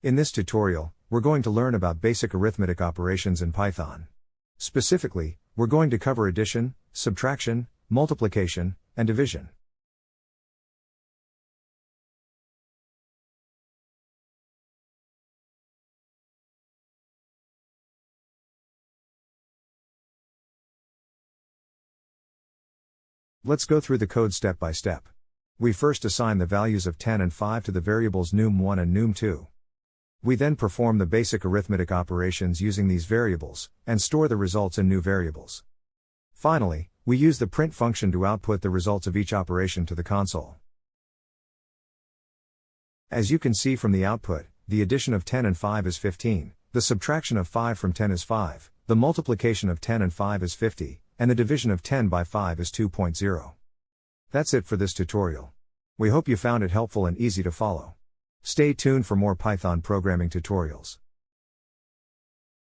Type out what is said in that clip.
In this tutorial, we're going to learn about basic arithmetic operations in Python. Specifically, we're going to cover addition, subtraction, multiplication, and division. Let's go through the code step by step. We first assign the values of 10 and 5 to the variables num1 and num2. We then perform the basic arithmetic operations using these variables, and store the results in new variables. Finally, we use the print function to output the results of each operation to the console. As you can see from the output, the addition of 10 and 5 is 15, the subtraction of 5 from 10 is 5, the multiplication of 10 and 5 is 50, and the division of 10 by 5 is 2.0. That's it for this tutorial. We hope you found it helpful and easy to follow. Stay tuned for more Python programming tutorials.